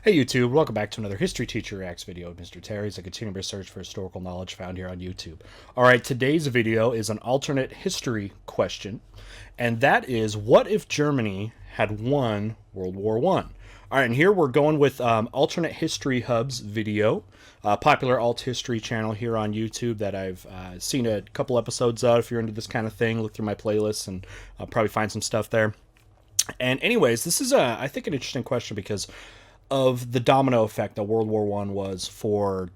Hey YouTube, welcome back to another History Teacher Reacts video of Mr. Terry's a continuing search for historical knowledge found here on YouTube. Alright, today's video is an alternate history question, and that is, what if Germany had won World War I? Alright, and here we're going with Alternate History Hub's video, a popular alt history channel here on YouTube that I've seen a couple episodes of. If you're into this kind of thing, look through my playlists and probably find some stuff there. And anyways, this is, I think, an interesting question because of the domino effect that World War I was for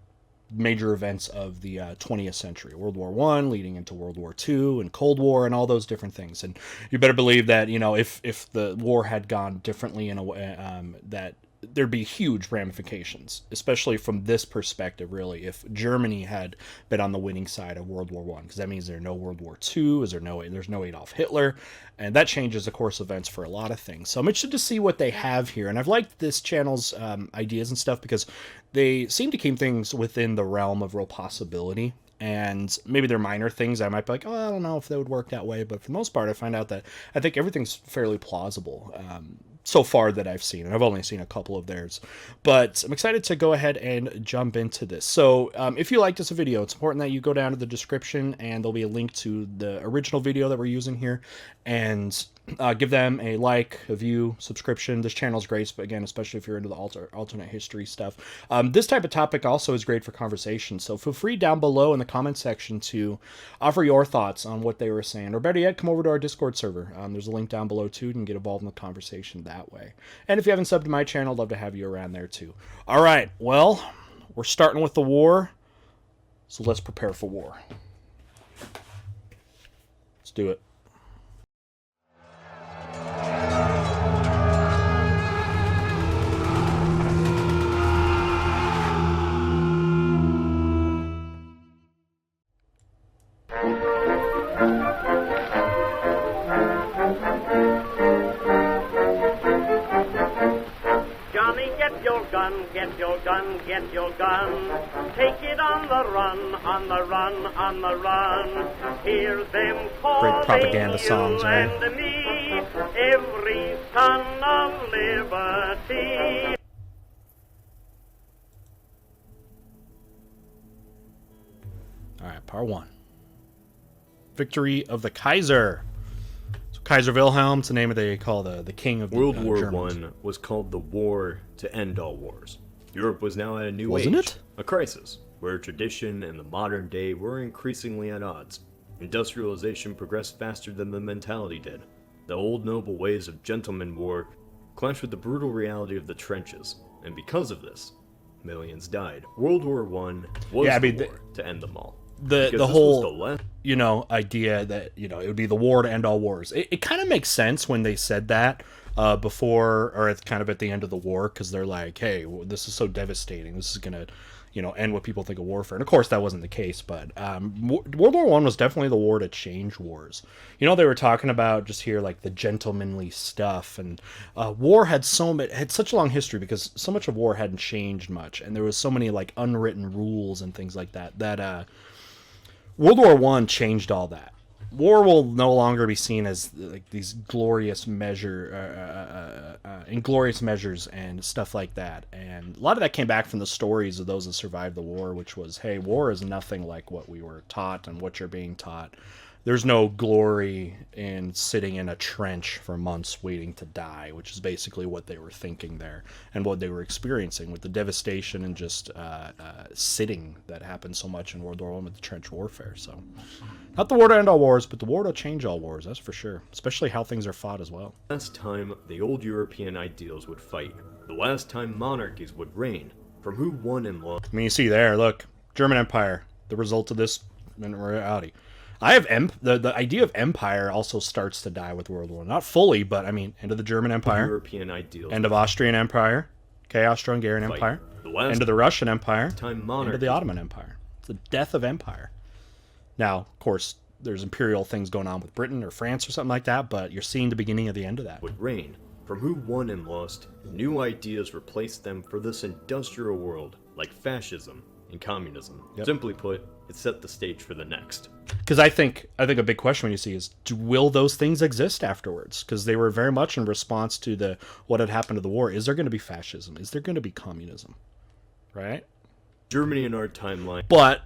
major events of the 20th century. World War I leading into World War II and Cold War and all those different things. And you better believe that, you know, if the war had gone differently in a way, that there'd be huge ramifications, especially from this perspective, really, if Germany had been on the winning side of World War I, because that means there's no World War II, there's no Adolf Hitler, and that changes the course of events for a lot of things. So I'm interested to see what they have here, and I've liked this channel's ideas and stuff because they seem to keep things within the realm of real possibility. And maybe they're minor things I might be like, oh, I don't know if that would work that way. But for the most part, I find out that I think everything's fairly plausible so far that I've seen. And I've only seen a couple of theirs. But I'm excited to go ahead and jump into this. So if you like this video, it's important that you go down to the description and there'll be a link to the original video that we're using here. And give them a like, a view, subscription. This channel's great, but again, especially if you're into the alternate history stuff. This type of topic also is great for conversation, so feel free down below in the comment section to offer your thoughts on what they were saying, or better yet, come over to our Discord server. There's a link down below too. You can get involved in the conversation that way. And if you haven't subbed to my channel, I'd love to have you around there too. All right, well, we're starting with the war, so let's prepare for war. Let's do it. Get your gun, get your gun. Take it on the run, on the run, on the run. Hear them calling great propaganda songs, you right? And me, every son of liberty. All right, part one. Victory of the Kaiser. Kaiser Wilhelm, it's the name of they call the king of the World War Germans. I was called the war to end all wars. Europe was now at a new Wasn't age, it? a crisis, where tradition and the modern day were increasingly at odds. Industrialization progressed faster than the mentality did. The old noble ways of gentleman war clashed with the brutal reality of the trenches, and because of this, millions died. World War I was the war to end them all. The whole you know idea that it would be the war to end all wars. It kind of makes sense when they said that before, or at kind of at the end of the war, because they're like, hey, this is so devastating. This is gonna end what people think of warfare. And of course that wasn't the case, but World War I was definitely the war to change wars. They were talking about just here like the gentlemanly stuff, and war had such a long history because so much of war hadn't changed much, and there was so many like unwritten rules and things like that World War I changed all that. War will no longer be seen as like these glorious inglorious measures and stuff like that. And a lot of that came back from the stories of those that survived the war, which was, hey, war is nothing like what we were taught and what you're being taught. There's no glory in sitting in a trench for months waiting to die, which is basically what they were thinking there and what they were experiencing with the devastation and just sitting that happened so much in World War I with the trench warfare. So not the war to end all wars, but the war to change all wars, that's for sure, especially how things are fought as well. The last time the old European ideals would fight, the last time monarchies would reign, from who won and lost. I mean, you see there, look, German Empire, the result of this in reality. I have the idea of empire also starts to die with World War I. Not fully, but I mean, end of the German Empire, European ideals, end of Austrian Empire, okay, Austro-Hungarian Empire, end of the Russian Empire, end of the Ottoman Empire. It's the death of empire. Now, of course, there's imperial things going on with Britain or France or something like that, but you're seeing the beginning of the end of that. Would reign. From who won and lost, new ideas replaced them for this industrial world, like fascism, and communism. Yep. Simply put, it set the stage for the next. Because I think a big question when you see is, will those things exist afterwards? Because they were very much in response to what had happened to the war. Is there going to be fascism? Is there going to be communism? Right? Germany in our timeline. But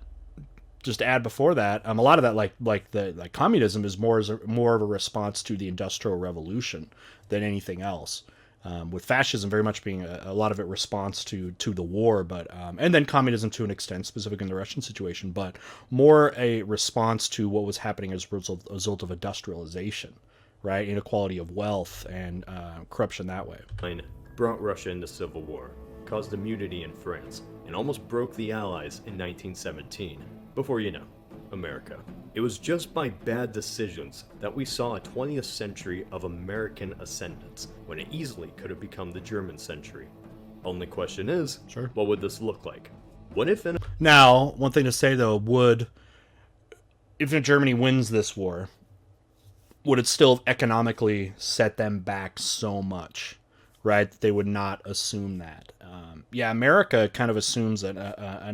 just to add before that, a lot of that, like communism, is more of a response to the Industrial Revolution than anything else. With fascism very much being a lot of it response to the war, but and then communism to an extent, specific in the Russian situation, but more a response to what was happening as a result of industrialization, right? Inequality of wealth and corruption that way. Brought Russia into civil war, caused immunity in France, and almost broke the Allies in 1917. Before you know, America. It was just by bad decisions that we saw a 20th century of American ascendance, when it easily could have become the German century. Only question is, Sure. What would this look like? What if in Now, one thing to say though, if Germany wins this war, would it still economically set them back so much, right? They would not assume that. America kind of assumes an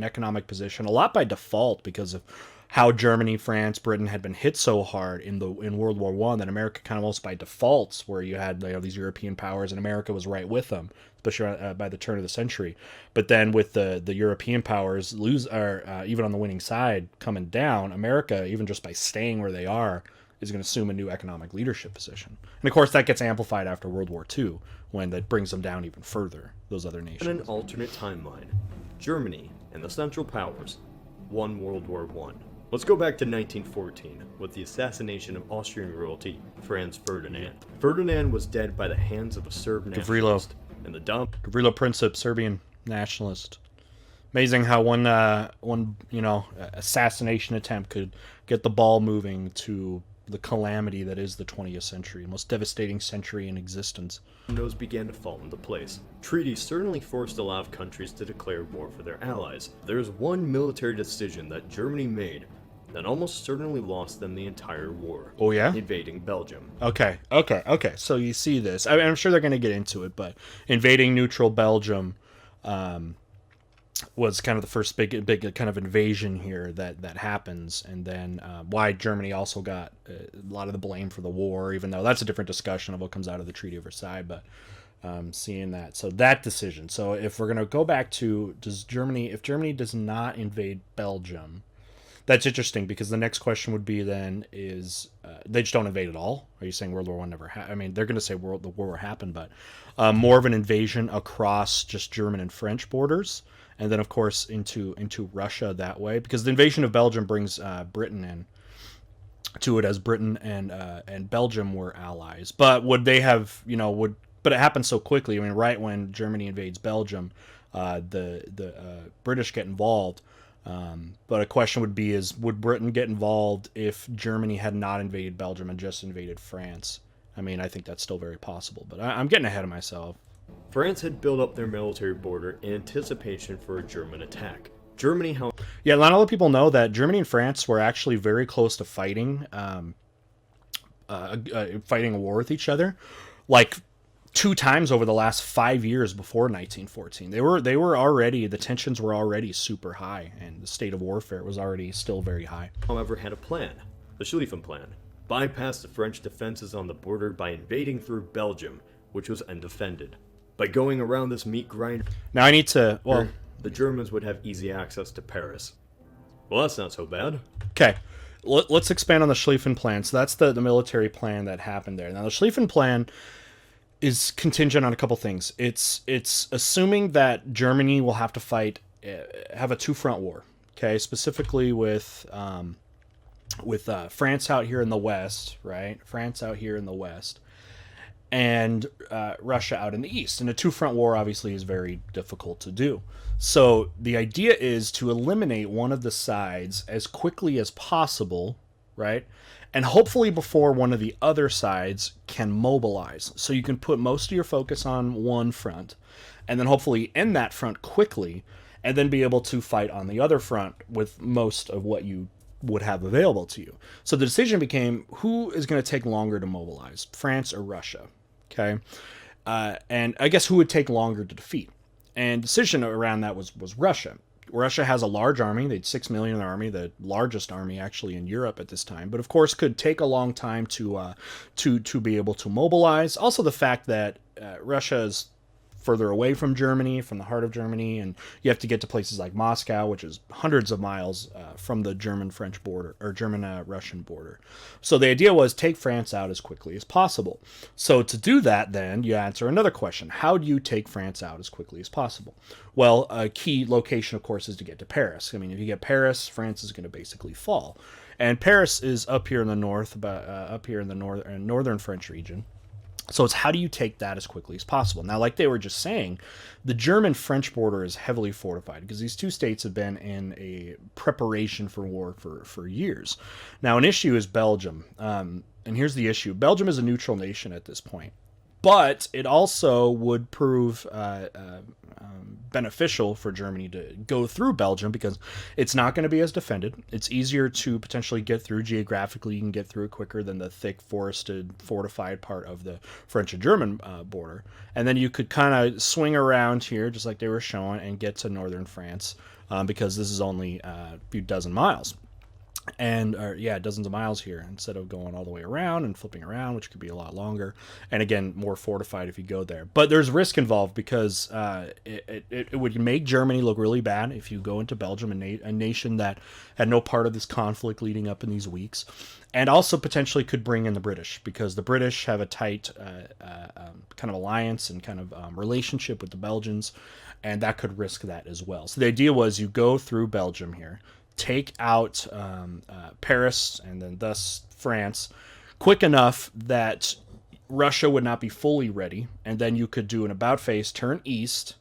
economic position a lot by default because of how Germany, France, Britain had been hit so hard in World War I that America kind of almost by default, where you had these European powers and America was right with them, especially by the turn of the century. But then with the European powers even on the winning side coming down, America, even just by staying where they are, is going to assume a new economic leadership position. And of course that gets amplified after World War II, when that brings them down even further, those other nations. an alternate timeline, Germany and the Central Powers won World War I. Let's go back to 1914 with the assassination of Austrian royalty Franz Ferdinand. Ferdinand was dead by the hands of a Serb nationalist, and the Gavrilo Princip, Serbian nationalist. Amazing how one assassination attempt could get the ball moving to the calamity that is the 20th century, most devastating century in existence. dominoes began to fall into place. Treaties certainly forced a lot of countries to declare war for their allies. There is one military decision that Germany made that almost certainly lost them the entire war. Oh yeah? Invading Belgium. Okay. So you see this. I'm sure they're going to get into it, but invading neutral Belgium was kind of the first big kind of invasion here that happens, and then why Germany also got a lot of the blame for the war, even though that's a different discussion of what comes out of the Treaty of Versailles. But seeing that, so that decision. So if we're going to go back to if Germany does not invade Belgium, that's interesting, because the next question would be then is they just don't invade at all? Are you saying World War I never happened? I mean, they're going to say the war happened, but more of an invasion across just German and French borders, and then of course into Russia that way, because the invasion of Belgium brings Britain in to it, as Britain and Belgium were allies. But would they have but it happened so quickly. I mean, right when Germany invades Belgium, the British get involved. But a question would be would Britain get involved if Germany had not invaded Belgium and just invaded France? I mean, I think that's still very possible, but I'm getting ahead of myself. France had built up their military border in anticipation for a German attack. Germany, however... Yeah, not a lot of people know that Germany and France were actually very close to fighting a war with each other, like 2 times over the last 5 years before 1914. They were already, the tensions were already super high, and the state of warfare was already still very high. However, had a plan, the Schlieffen Plan, bypassed the French defenses on the border by invading through Belgium, which was undefended. By going around this meat grinder, Now I need to, the Germans would have easy access to Paris. Well, that's not so bad. okay, let's expand on the Schlieffen Plan. So that's the military plan that happened there. Now the Schlieffen Plan is contingent on a couple things. It's assuming that Germany will have to have a 2-front war, okay, specifically with France out here in the west, right? France out here in the west, and Russia out in the east. And a 2-front war obviously is very difficult to do. So the idea is to eliminate one of the sides as quickly as possible, right? And hopefully before one of the other sides can mobilize. So you can put most of your focus on one front, and then hopefully end that front quickly, and then be able to fight on the other front with most of what you would have available to you. So the decision became, who is going to take longer to mobilize, France or Russia? Okay, and I guess who would take longer to defeat? And decision around that was Russia. Russia has a large army. They had 6 million in their army, the largest army actually in Europe at this time. But of course, could take a long time to be able to mobilize. Also, the fact that Russia is further away from Germany, from the heart of Germany, and you have to get to places like Moscow, which is hundreds of miles from the German-French border, or German-Russian border. So the idea was take France out as quickly as possible. So to do that, then, you answer another question. How do you take France out as quickly as possible? Well, a key location, of course, is to get to Paris. I mean, if you get Paris, France is going to basically fall. And Paris is up here in the north, up here in the northern French region. So it's how do you take that as quickly as possible? Now, like they were just saying, the German-French border is heavily fortified because these two states have been in a preparation for war for years. Now, an issue is Belgium. And here's the issue. Belgium is a neutral nation at this point. But it also would prove beneficial for Germany to go through Belgium because it's not going to be as defended. It's easier to potentially get through geographically. You can get through it quicker than the thick, forested, fortified part of the French and German border. And then you could kind of swing around here, just like they were showing, and get to northern France because this is only a few dozen miles. And dozens of miles here instead of going all the way around and flipping around, which could be a lot longer, and again more fortified if you go there. But there's risk involved because it would make Germany look really bad if you go into Belgium, a nation that had no part of this conflict leading up in these weeks, and also potentially could bring in the British because the British have a tight kind of alliance and kind of relationship with the Belgians, and that could risk that as well. So the idea was you go through Belgium here, take out Paris and then thus France quick enough that Russia would not be fully ready, and then you could do an about face, turn east,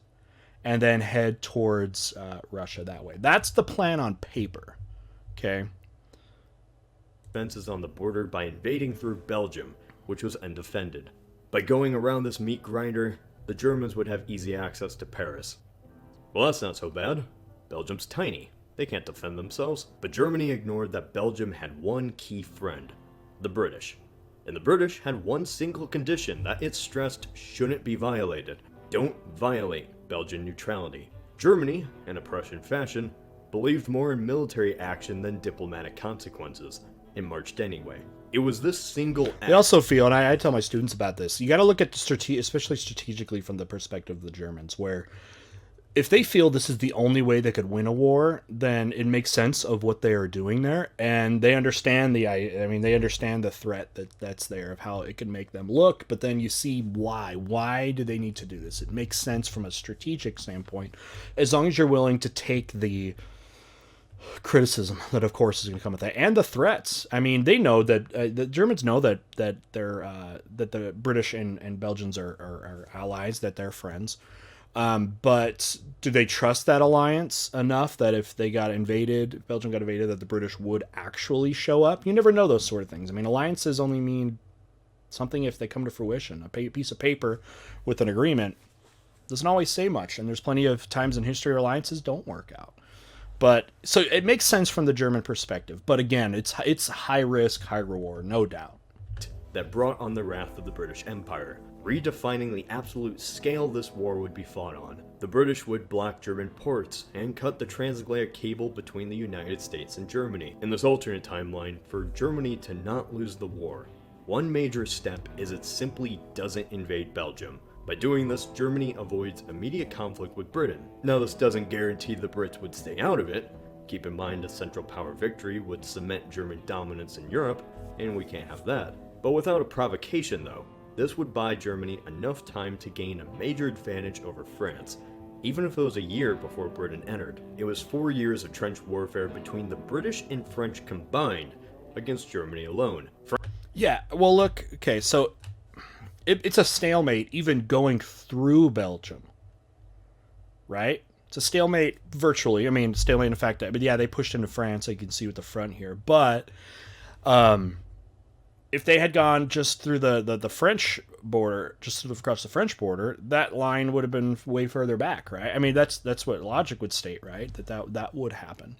and then head towards Russia that way. That's the plan on paper. Okay. Fences on the border by invading through Belgium, which was undefended. By going around this meat grinder, the Germans would have easy access to Paris. Well, that's not so bad. Belgium's tiny. They can't defend themselves. But Germany ignored that Belgium had one key friend, the British. And the British had one single condition that it stressed shouldn't be violated. Don't violate Belgian neutrality. Germany, in a Prussian fashion, believed more in military action than diplomatic consequences, and marched anyway. It was this single act. They also feel, and I tell my students about this, you got to look at especially strategically from the perspective of the Germans, where if they feel this is the only way they could win a war, then it makes sense of what they are doing there, and they understand they understand the threat that's there of how it can make them look. But then you see why. Why do they need to do this? It makes sense from a strategic standpoint, as long as you're willing to take the criticism that, of course, is going to come with that, and the threats. I mean, they know that the Germans know that the British and Belgians are allies, that they're friends. But do they trust that alliance enough that if they got invaded, if Belgium got invaded, that the British would actually show up? You never know those sort of things. I mean, alliances only mean something if they come to fruition. A piece of paper with an agreement doesn't always say much, and there's plenty of times in history where alliances don't work out. But so it makes sense from the German perspective. But again, it's high risk, high reward, no doubt. That brought on the wrath of the British Empire, redefining the absolute scale this war would be fought on. The British would block German ports and cut the transatlantic cable between the United States and Germany. In this alternate timeline, for Germany to not lose the war, one major step is it simply doesn't invade Belgium. By doing this, Germany avoids immediate conflict with Britain. Now, this doesn't guarantee the Brits would stay out of it. Keep in mind a Central Power victory would cement German dominance in Europe, and we can't have that. But without a provocation though, this would buy Germany enough time to gain a major advantage over France, even if it was a year before Britain entered. It was 4 years of trench warfare between the British and French combined against Germany alone. Yeah, well, look, okay, so it's a stalemate even going through Belgium, right? It's a stalemate virtually. I mean, stalemate in the fact that, but yeah, they pushed into France, so you can see with the front here. But if they had gone just through the French border, just across the French border, that line would have been way further back, right? I mean, that's what logic would state, right? That would happen.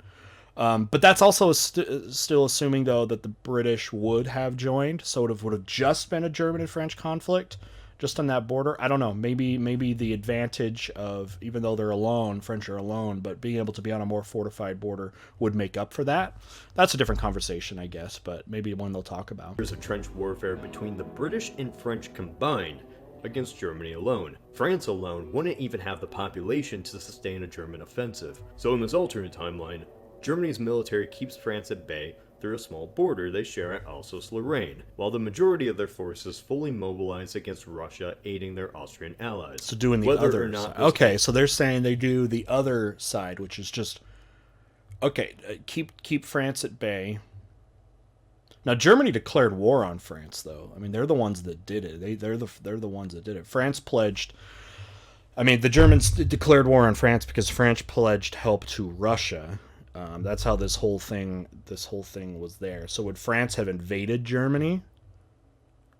But that's also still assuming, though, that the British would have joined, so it would have just been a German and French conflict, just on that border. I don't know. Maybe the advantage of, even though they're alone, French are alone, but being able to be on a more fortified border would make up for that. That's a different conversation, I guess, but maybe one they'll talk about. There's a trench warfare between the British and French combined against Germany alone. France alone wouldn't even have the population to sustain a German offensive. So in this alternate timeline, Germany's military keeps France at bay through a small border they share at Alsace-Lorraine, while the majority of their forces fully mobilize against Russia, aiding their Austrian allies. So doing the Whether other or not side. Okay, so they're saying they do the other side, which is just, okay, keep France at bay. Now Germany declared war on France, though. I mean, they're the ones that did it. They're the ones that did it. France pledged. I mean, the Germans declared war on France because France pledged help to Russia. That's how this whole thing was there. So would France have invaded Germany?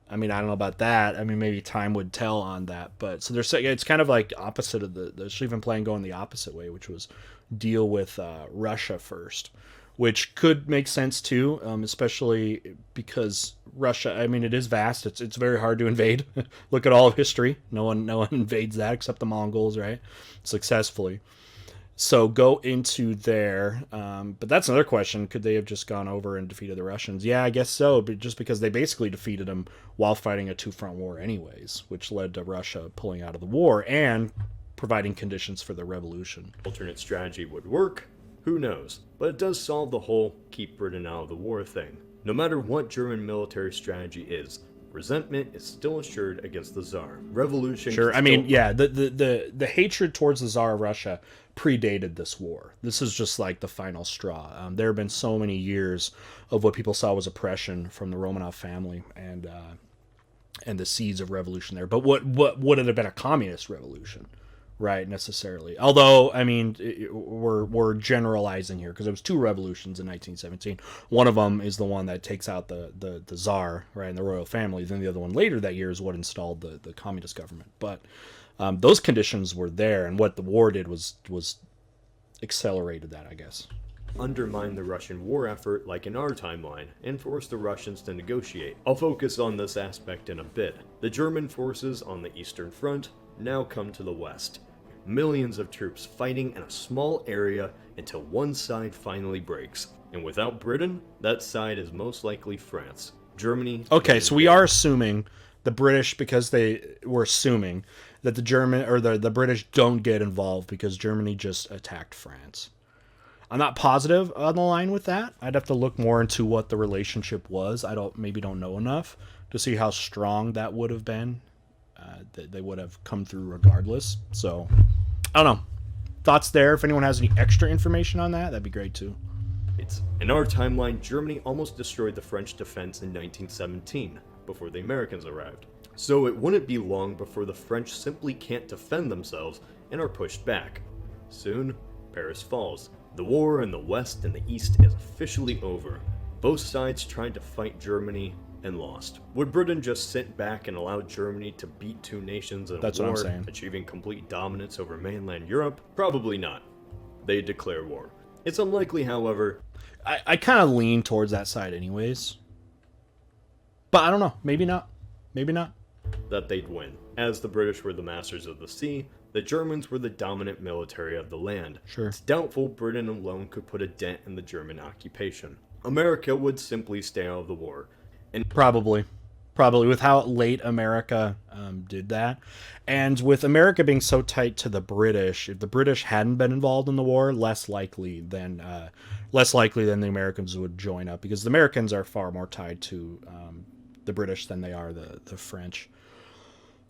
I mean, I don't know about that. I mean, maybe time would tell on that. But so they're saying it's kind of like opposite of the Schlieffen Plan going the opposite way, which was deal with Russia first, which could make sense too, especially because Russia. I mean, it is vast. It's very hard to invade. Look at all of history. No one invades that except the Mongols, right? Successfully. So go into there. But that's another question. Could they have just gone over and defeated the Russians? Yeah, I guess so. But just because they basically defeated them while fighting a two-front war anyways, which led to Russia pulling out of the war and providing conditions for the revolution. Alternate strategy would work, who knows? But it does solve the whole keep Britain out of the war thing. No matter what German military strategy is, resentment is still assured against the Tsar. Revolution. Sure, I mean, yeah, the hatred towards the Tsar of Russia predated this war. This is just like the final straw. There have been so many years of what people saw was oppression from the Romanov family and the seeds of revolution there. But what would it have been a communist revolution? Right, necessarily. Although, I mean, we're generalizing here because there was two revolutions in 1917. One of them is the one that takes out the Tsar, right, and the royal family. Then the other one later that year is what installed the communist government. But those conditions were there, and what the war did was accelerated that, I guess. Undermine the Russian war effort like in our timeline and force the Russians to negotiate. I'll focus on this aspect in a bit. The German forces on the Eastern Front now come to the west. Millions of troops fighting in a small area until one side finally breaks. And without Britain, that side is most likely France. Germany... Okay, so we are assuming the British, because we're assuming that the German or the British don't get involved because Germany just attacked France. I'm not positive on the line with that. I'd have to look more into what the relationship was. Maybe don't know enough to see how strong that would have been. They would have come through regardless. So, I don't know. Thoughts there? If anyone has any extra information on that, that'd be great too. In our timeline, Germany almost destroyed the French defense in 1917, before the Americans arrived. So it wouldn't be long before the French simply can't defend themselves and are pushed back. Soon, Paris falls. The war in the West and the East is officially over. Both sides tried to fight Germany and lost. Would Britain just sit back and allow Germany to beat two nations in a That's war, what I'm saying. achieving complete dominance over mainland Europe? Probably not. They declare war. It's unlikely, however. I kind of lean towards that side anyways. But I don't know. Maybe not. Maybe not. That they'd win. As the British were the masters of the sea, the Germans were the dominant military of the land. Sure. It's doubtful Britain alone could put a dent in the German occupation. America would simply stay out of the war. And Probably with how late America did that, and with America being so tight to the British, if the British hadn't been involved in the war, less likely than the Americans would join up, because the Americans are far more tied to the British than they are the French.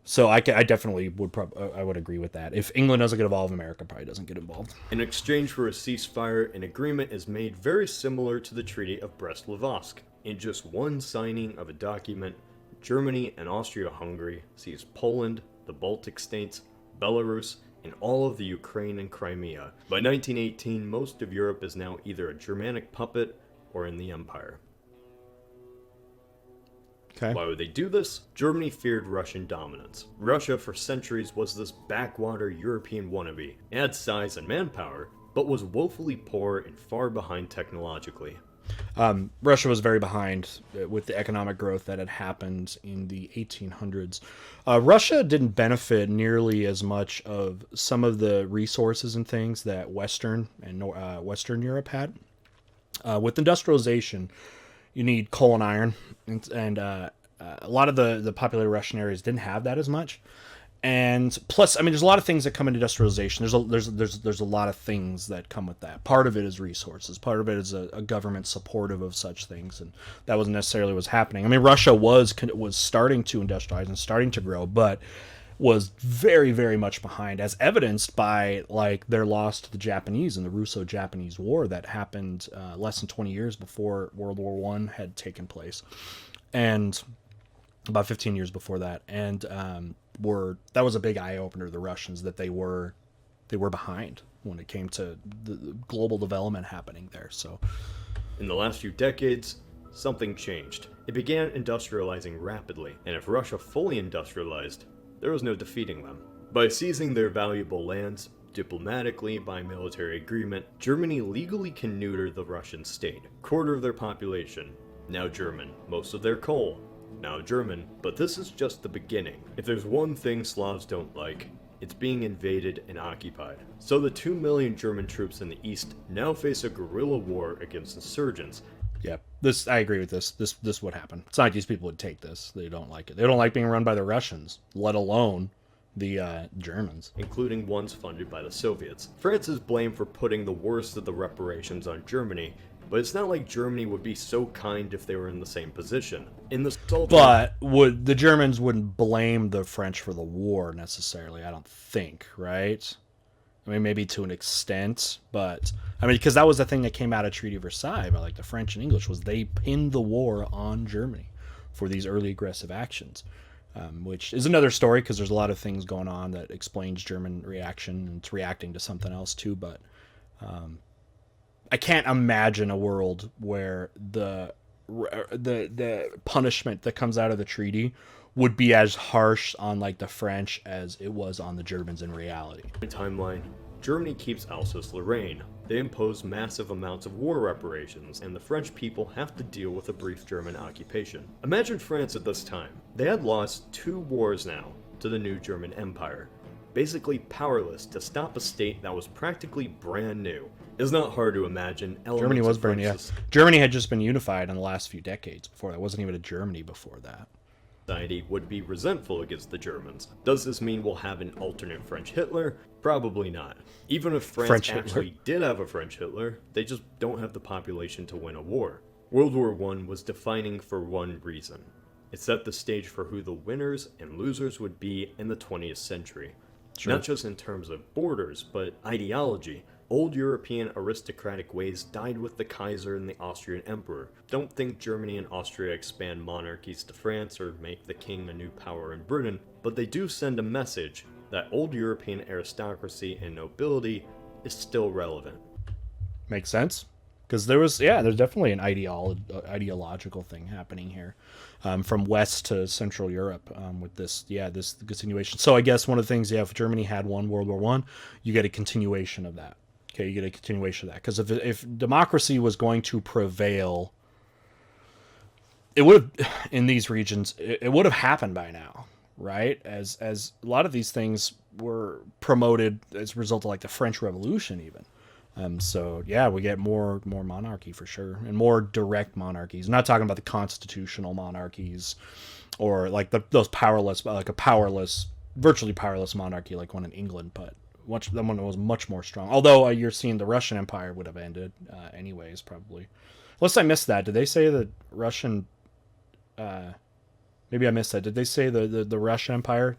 So I definitely would agree with that. If England doesn't get involved, America probably doesn't get involved. in exchange for a ceasefire, an agreement is made very similar to the Treaty of Brest-Litovsk. In just one signing of a document, Germany and Austria-Hungary seize Poland, the Baltic states, Belarus, and all of the Ukraine and Crimea. By 1918, most of Europe is now either a Germanic puppet or in the Empire. Okay. Why would they do this? Germany feared Russian dominance. Russia for centuries was this backwater European wannabe. It had size and manpower, but was woefully poor and far behind technologically. Russia was very behind with the economic growth that had happened in the 1800s. Russia didn't benefit nearly as much of some of the resources and things that Western Europe had. With industrialization, you need coal and iron, and a lot of the populated Russian areas didn't have that as much. And plus, I mean, there's a lot of things that come into industrialization. There's a lot of things that come with that. Part of it is resources. Part of it is a government supportive of such things, and that wasn't necessarily what was happening. I mean, Russia was starting to industrialize and starting to grow, but was very, very much behind, as evidenced by like their loss to the Japanese in the Russo-Japanese War that happened less than 20 years before World War One had taken place, and about 15 years before that, and that was a big eye opener to the Russians that they were behind when it came to the global development happening there. So, in the last few decades, something changed. It began industrializing rapidly, and if Russia fully industrialized, there was no defeating them. By seizing their valuable lands, diplomatically by military agreement, Germany legally can neuter the Russian state. Quarter of their population, now German. Most of their coal, now German. But this is just the beginning. If there's one thing Slavs don't like, it's being invaded and occupied. So the 2 million German troops in the east now face a guerrilla war against insurgents. yeah, I agree with this. This would happen. It's not like these people would take this. They don't like it. They don't like being run by the Russians, let alone the Germans. Including ones funded by the Soviets. France is blamed for putting the worst of the reparations on Germany, but it's not like Germany would be so kind if they were in the same position. In the But the Germans wouldn't blame the French for the war necessarily, I don't think, right? I mean, maybe to an extent, but I mean, because that was the thing that came out of Treaty of Versailles by like the French and English, was they pinned the war on Germany for these early aggressive actions, which is another story because there's a lot of things going on that explains German reaction, and it's reacting to something else too. But I can't imagine a world where the punishment that comes out of the treaty would be as harsh on like the French as it was on the Germans in reality. Timeline. Germany keeps Alsace-Lorraine. They impose massive amounts of war reparations, and the French people have to deal with a brief German occupation. Imagine France at this time. They had lost 2 wars now to the new German Empire, basically powerless to stop a state that was practically brand new. It's not hard to imagine. Germany was brand new. Germany had just been unified in the last few decades before that. Wasn't even a Germany before that. Society would be resentful against the Germans. Does this mean we'll have an alternate French Hitler? Probably not. Even if France actually did have a French Hitler, they just don't have the population to win a war. World War I was defining for one reason. It set the stage for who the winners and losers would be in the 20th century. Sure. Not just in terms of borders, but ideology. Old European aristocratic ways died with the Kaiser and the Austrian Emperor. Don't think Germany and Austria expand monarchies to France or make the king a new power in Britain, but they do send a message that old European aristocracy and nobility is still relevant. Makes sense. Because there's definitely an ideological thing happening here, from West to Central Europe, with this continuation. So I guess one of the things, if Germany had won World War I, you get a continuation of that. Okay, you get a continuation of that. Because if democracy was going to prevail, it would have, in these regions, it would have happened by now, right? As a lot of these things were promoted as a result of like the French Revolution even. So we get more monarchy for sure, and more direct monarchies. I'm not talking about the constitutional monarchies, or like those powerless, like a virtually powerless monarchy like one in England, but that one was much more strong. Although you're seeing the Russian Empire would have ended anyways, probably. Unless I missed that. Did they say the Russian? Maybe I missed that. Did they say the Russian Empire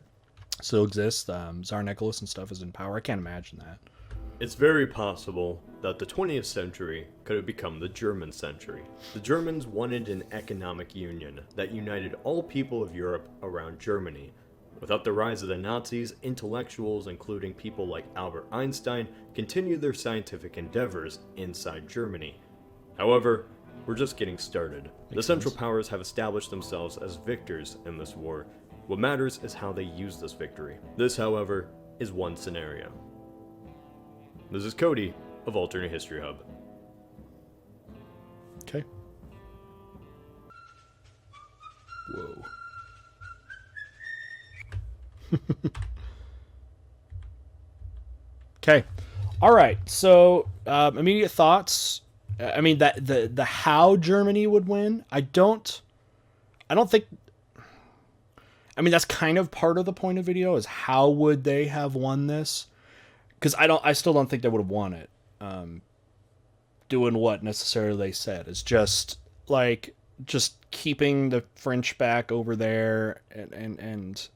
still exists? Tsar Nicholas and stuff is in power. I can't imagine that. It's very possible that the 20th century could have become the German century. The Germans wanted an economic union that united all people of Europe around Germany. Without the rise of the Nazis, intellectuals, including people like Albert Einstein, continued their scientific endeavors inside Germany. However, we're just getting started. The Central Powers have established themselves as victors in this war. What matters is how they use this victory. This, however, is one scenario. This is Cody of Alternate History Hub. Okay. Whoa. Okay. All right. So, immediate thoughts. I mean, that the how Germany would win. I don't think. I mean, that's kind of part of the point of video is how would they have won this? Because I still don't think they would have won it. Doing what necessarily they said is just keeping the French back over there and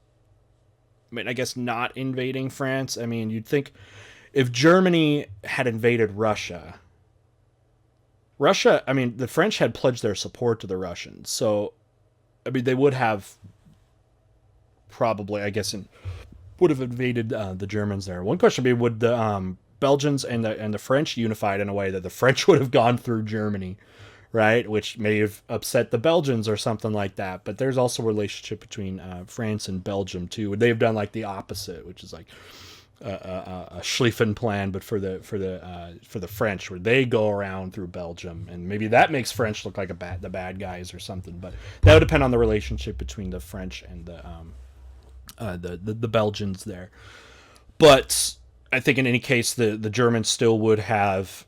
I mean, I guess not invading France. I mean, you'd think if Germany had invaded Russia, I mean, the French had pledged their support to the Russians. So, I mean, they would have probably, I guess, would have invaded the Germans there. One question would be, would the Belgians and the French unified in a way that the French would have gone through Germany, right? Which may have upset the Belgians or something like that. But there's also a relationship between France and Belgium too. They've done like the opposite, which is like a Schlieffen Plan, but for the French, where they go around through Belgium, and maybe that makes French look like the bad guys or something. But that would depend on the relationship between the French and the Belgians there. But I think in any case, the Germans still would have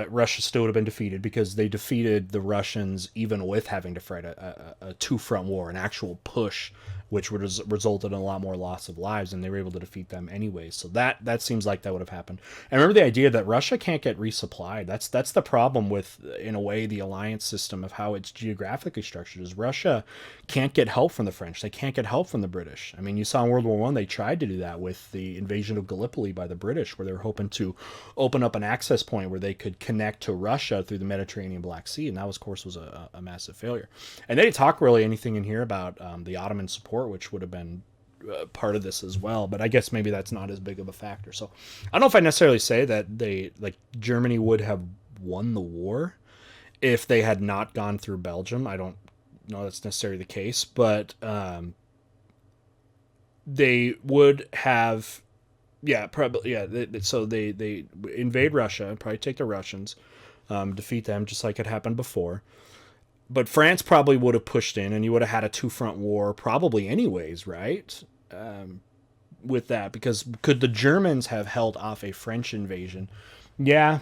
Russia still would have been defeated because they defeated the Russians even with having to fight a two-front war, an actual push, which would have resulted in a lot more loss of lives, and they were able to defeat them anyway. So that seems like that would have happened. And remember the idea that Russia can't get resupplied. That's the problem with, in a way, the alliance system of how it's geographically structured. Is Russia can't get help from the French. They can't get help from the British. I mean, you saw in World War One they tried to do that with the invasion of Gallipoli by the British, where they were hoping to open up an access point where they could connect to Russia through the Mediterranean Black Sea, and that was, of course, was a massive failure. And they didn't talk really anything in here about the Ottoman support, which would have been part of this as well, but I guess maybe that's not as big of a factor. So I don't know if I necessarily say that Germany would have won the war if they had not gone through Belgium. I don't know that's necessarily the case, but they would have, probably, so they invade Russia, probably take the Russians, defeat them just like it happened before. But France probably would have pushed in, and you would have had a two-front war probably anyways, right? With that, because could the Germans have held off a French invasion? Yeah.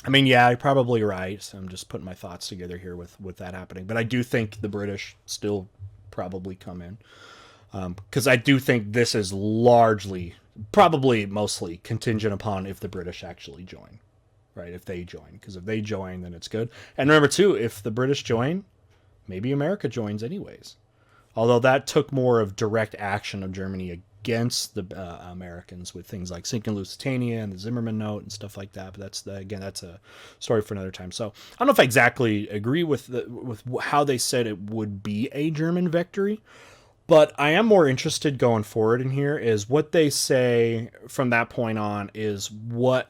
I mean, yeah, you're probably right. So I'm just putting my thoughts together here with that happening. But I do think the British still probably come in. Because I do think this is largely, probably mostly, contingent upon if the British actually join. Right, if they join. Because if they join, then it's good. And remember, too, if the British join, maybe America joins anyways. Although that took more of direct action of Germany against the Americans with things like sinking Lusitania and the Zimmerman Note and stuff like that. But that's a story for another time. So I don't know if I exactly agree with how they said it would be a German victory. But I am more interested going forward in here is what they say from that point on is what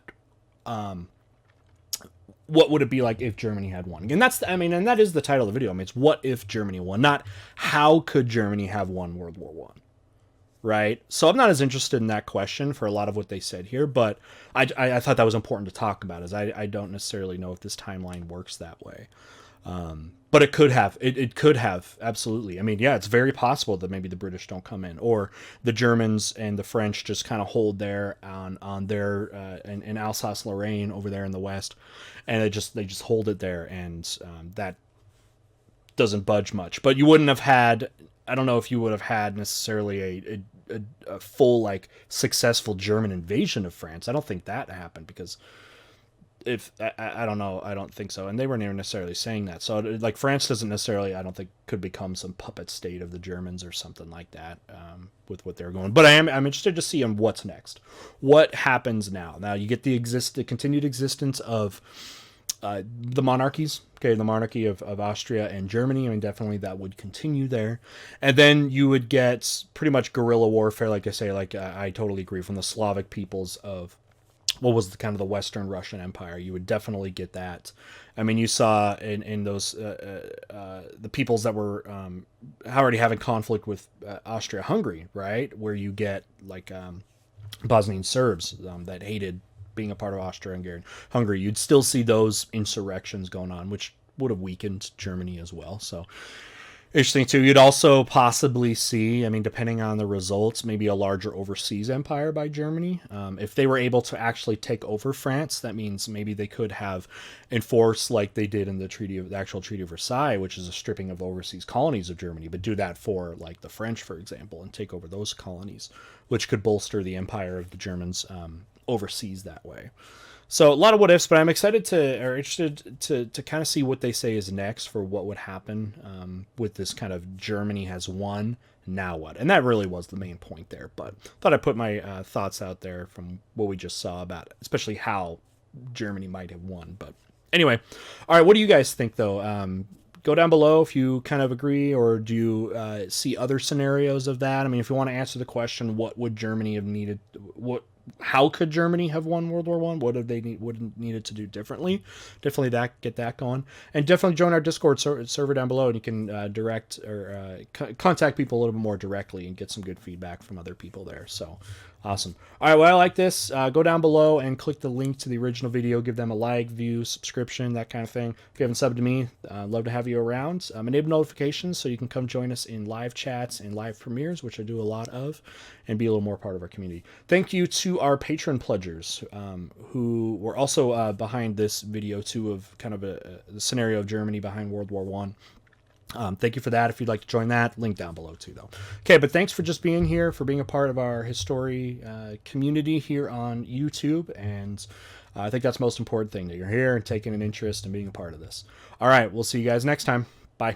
would it be like if Germany had won? And and that is the title of the video. I mean, it's what if Germany won, not how could Germany have won World War One, right? So I'm not as interested in that question for a lot of what they said here, but I thought that was important to talk about, as I don't necessarily know if this timeline works that way. But it could have. It could have, absolutely. I mean, yeah, it's very possible that maybe the British don't come in, or the Germans and the French just kind of hold there on their in Alsace-Lorraine over there in the west, and they just hold it there, and that doesn't budge much. But you wouldn't have had. I don't know if you would have had necessarily a full successful German invasion of France. I don't think that happened because. If I don't know, I don't think so, and they weren't even necessarily saying that. So France doesn't necessarily, I don't think, could become some puppet state of the Germans or something like that with what they're going. But I'm interested to see on what's next, what happens now. Now you get the continued existence of the monarchies. Okay, the monarchy of Austria and Germany. I mean, definitely that would continue there, and then you would get pretty much guerrilla warfare, like I say. I totally agree, from the Slavic peoples of. What was kind of the Western Russian Empire? You would definitely get that. I mean, you saw in those the peoples that were already having conflict with Austria-Hungary, right? Where you get Bosnian Serbs that hated being a part of Austria-Hungary. You'd still see those insurrections going on, which would have weakened Germany as well. So Interesting too. You'd also possibly see, I mean, depending on the results, maybe a larger overseas empire by Germany. If they were able to actually take over France, that means maybe they could have enforced like they did in the actual Treaty of Versailles, which is a stripping of overseas colonies of Germany, but do that for like the French, for example, and take over those colonies, which could bolster the empire of the Germans overseas that way. So a lot of what ifs, but I'm excited to or interested to kind of see what they say is next for what would happen with this kind of Germany has won, now what? And that really was the main point there. But thought I'd put my thoughts out there from what we just saw about, especially how Germany might have won. But anyway, all right, what do you guys think though? Go down below if you kind of agree, or do you see other scenarios of that? I mean, if you want to answer the question, what would Germany have needed? How could Germany have won World War One? What would have needed to do differently? Definitely get that going, and definitely join our Discord server down below, and you can direct or contact people a little bit more directly and get some good feedback from other people there. So awesome. All right, well, I like this. Go down below and click the link to the original video. Give them a like, view, subscription, that kind of thing. If you haven't subbed to me, love to have you around. Enable notifications so you can come join us in live chats and live premieres, which I do a lot of, and be a little more part of our community. Thank you to our patron pledgers who were also behind this video too, of kind of a scenario of Germany behind World War One. Thank you for that. If you'd like to join that, link down below too, though. Okay, but thanks for just being here, for being a part of our history community here on YouTube, and I think that's the most important thing, that you're here and taking an interest and being a part of this. All right, we'll see you guys next time. Bye.